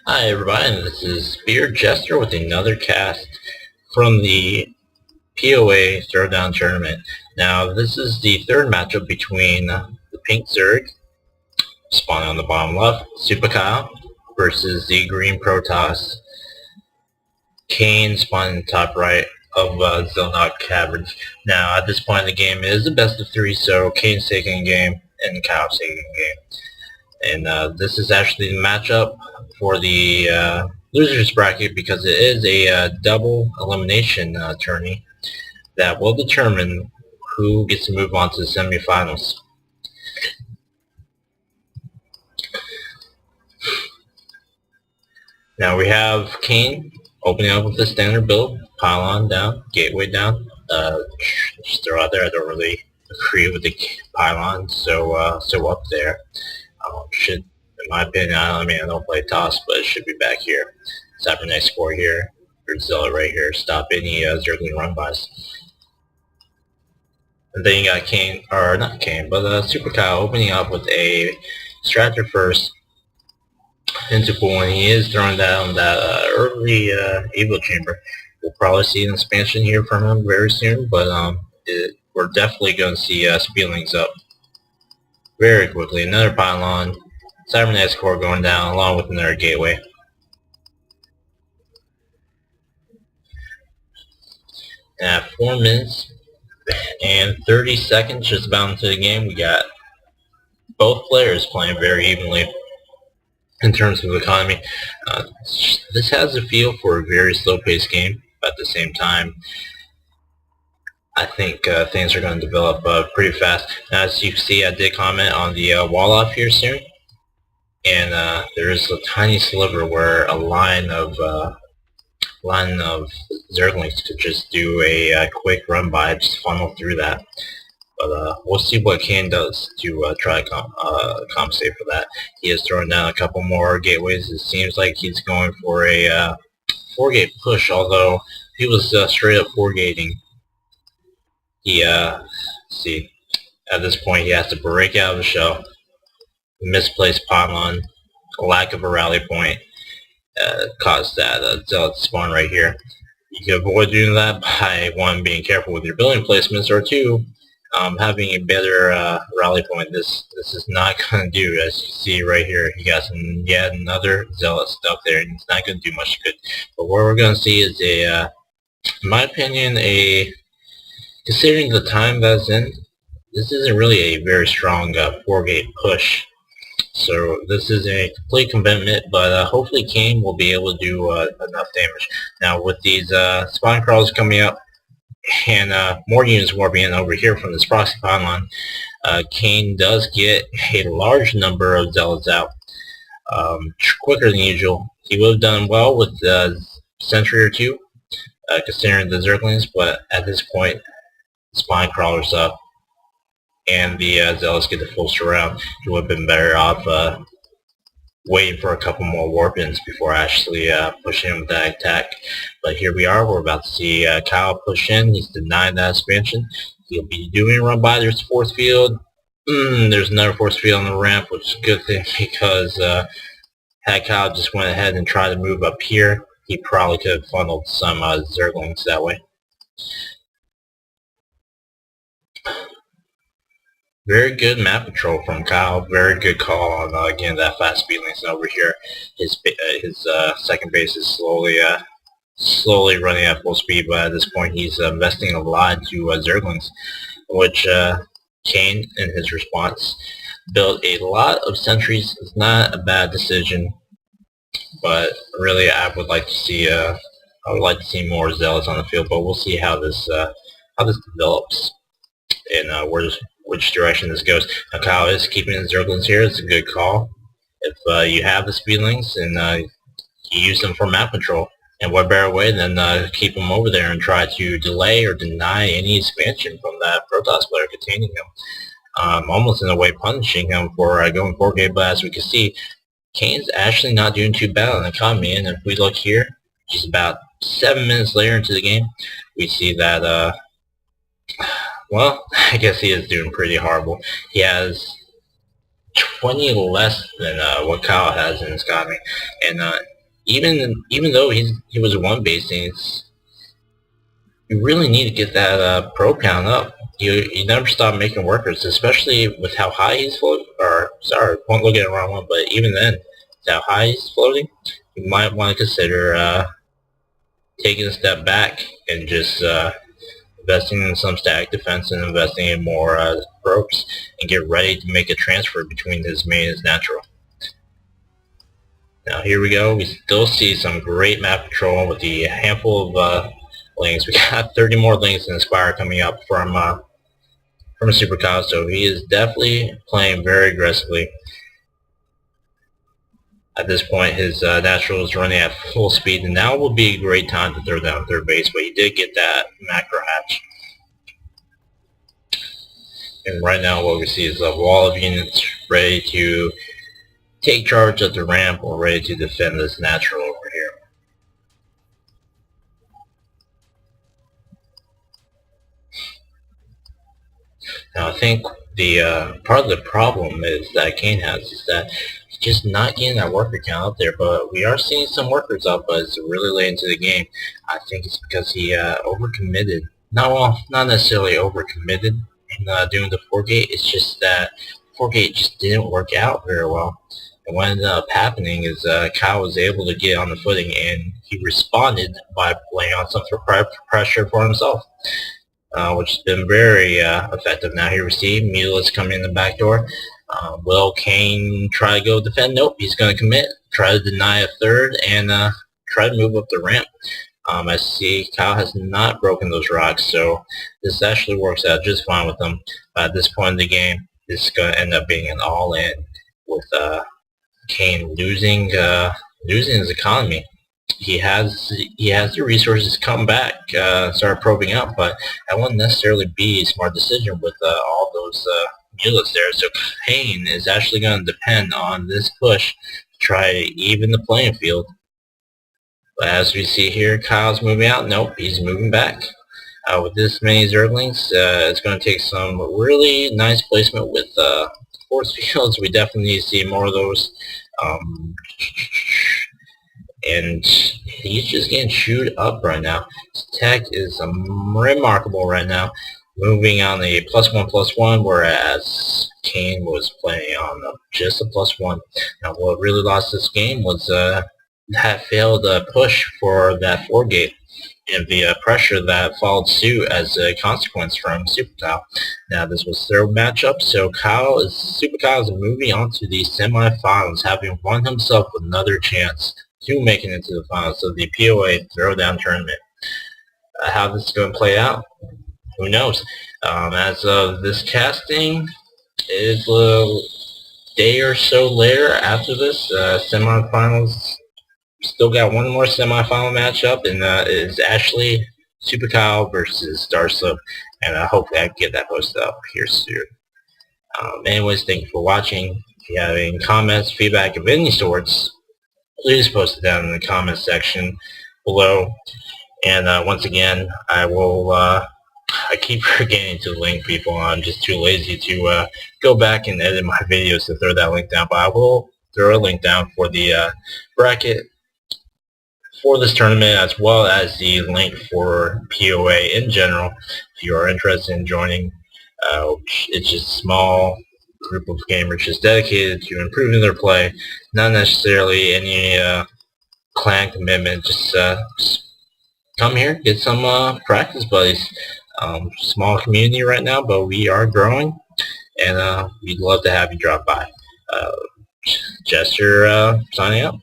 Hi everybody, this is Beard Jester with another cast from the PoA Throwdown tournament. Now this is the third matchup between the pink Zerg, spawning on the bottom left, Supahkyle, versus the green Protoss, Cain, spawning top right of Zelnok Caverns. Now at this point in the game it is the best of three, so Cain's taking a game and Kyle's taking a game. And this is actually the matchup for the losers bracket because it is a double elimination tourney that will determine who gets to move on to the semifinals. Now we have Cain opening up with the standard build, pylon down, gateway down. Just throw out there, I don't really agree with the pylon, so up there. Should, in my opinion, I don't play toss, but it should be back here. Cybernetic core here, or Zealot right here, stop any Zergling run-bys. And then you got Cain, or not Cain, but Supahkyle opening up with a Strategy first into pool, and he is throwing down that early Evil Chamber. We'll probably see an expansion here from him very soon, but we're definitely going to see Spielings up very quickly. Another pylon, Cybernetic core going down along with another gateway. At 4 minutes and 30 seconds, just about into the game, we got both players playing very evenly in terms of economy. This has a feel for a very slow-paced game, but at the same time, I think things are going to develop pretty fast. As you can see, I did comment on the wall off here soon, and there is a tiny sliver where a line of Zerglings could just do a quick run by, just funnel through that. But we'll see what Cain does to try to compensate for that. He is throwing down a couple more gateways. It seems like he's going for a 4-gate push, although he was straight up 4-gating. He, see, at this point he has to break out of the shell. Misplaced pylon, a lack of a rally point, caused that Zealot spawn right here. You can avoid doing that by, one, being careful with your building placements, or two, having a better rally point. This is not going to do, as you see right here. You got yet another Zealot stuck there, and it's not going to do much good. But what we're going to see is in my opinion, considering the time that's in, this isn't really a very strong 4-gate push. So this is a complete commitment, but hopefully Cain will be able to do enough damage. Now with these spawn crawls coming up, and more units warping in over here from this proxy pylon, Cain does get a large number of Zealots out quicker than usual. He would have done well with a sentry or two, considering the Zerglings, but at this point, spawn crawlers up, and the Zealots get the full surround. He would have been better off waiting for a couple more warp-ins before actually pushing him with that attack. But here we are. We're about to see Kyle push in. He's denied that expansion. He'll be doing a run by. There's force field. There's another force field on the ramp, which is a good thing because had Kyle just went ahead and tried to move up here, he probably could have funneled some Zerglings that way. Very good map control from Kyle. Very good call on again that fast Spielings over here. His second base is slowly running at full speed, but at this point he's investing a lot into Zerglings, which Cain, in his response, built a lot of sentries. It's not a bad decision, but really I would like to see more Zealots on the field. But we'll see how this develops and which direction this goes. Now Kyle is keeping the Zerglings here. It's a good call. If you have the Spielings and you use them for map control, and what better way than keep them over there and try to delay or deny any expansion from that Protoss player containing him. Almost in a way punishing him for going 4-gate, but as we can see, Cain's actually not doing too bad on the economy, and if we look here, just about 7 minutes later into the game, we see that well, I guess he is doing pretty horrible. He has 20 less than what Kyle has in his economy. And even though he was one basing, you really need to get that pro count up. You never stop making workers, especially with how high he's floating. Or sorry, won't look at it wrong one, but even then, with how high he's floating, you might want to consider taking a step back and just investing in some static defense and investing in more ropes and get ready to make a transfer between his main and his natural. Now here we go. We still see some great map control with the handful of links. We got 30 more links in Inspire coming up from a Supahkyle, so he is definitely playing very aggressively. At this point, his natural is running at full speed, and now would be a great time to throw down third base, but he did get that macro hatch. And right now what we see is a wall of units ready to take charge of the ramp or ready to defend this natural over here. Now I think the part of the problem is that Cain has is that he's just not getting that worker count out there, but we are seeing some workers up, but it's really late into the game. I think it's because he overcommitted. Not necessarily overcommitted in doing the 4-gate, it's just that 4-gate just didn't work out very well. And what ended up happening is Kyle was able to get on the footing, and he responded by laying on some pressure for himself, which has been very effective. Now here we see Mula's coming in the back door. Will Cain try to go defend? Nope, he's going to commit, try to deny a third, and try to move up the ramp. I see Kyle has not broken those rocks, so this actually works out just fine with him. At this point in the game, this is going to end up being an all-in with Cain losing his economy. He has the resources to come back, start probing up, but that wouldn't necessarily be a smart decision with all those mulas there. So Cain is actually going to depend on this push to try to even the playing field. But as we see here, Kyle's moving out. Nope, he's moving back. With this many Zerglings, it's going to take some really nice placement with force fields. We definitely need to see more of those. And he's just getting chewed up right now. His tech is remarkable right now, moving on a +1/+1, whereas Cain was playing on just a +1. Now what really lost this game was that failed push for that 4-gate and the pressure that followed suit as a consequence from Supahkyle. Now this was their matchup, so Supahkyle is moving on to the semifinals, having won himself another chance to making it to the finals of the PoA Throwdown tournament. How this is going to play out, who knows? As of this casting, it's a day or so later after this semifinals. Still got one more semifinal matchup, and it's actually Supahkyle versus Darslip, and I hope I can get that posted up here soon. Anyways, thank you for watching. If you have any comments, feedback of any sorts, please post it down in the comment section below. And once again, I keep forgetting to link people. I'm just too lazy to go back and edit my videos to throw that link down, but I will throw a link down for the bracket for this tournament, as well as the link for POA in general. If you are interested in joining, it's just a small group of gamers just dedicated to improving their play, not necessarily any clan commitment. Just come here, get some practice buddies. Small community right now, but we are growing, and we'd love to have you drop by. Jester signing out.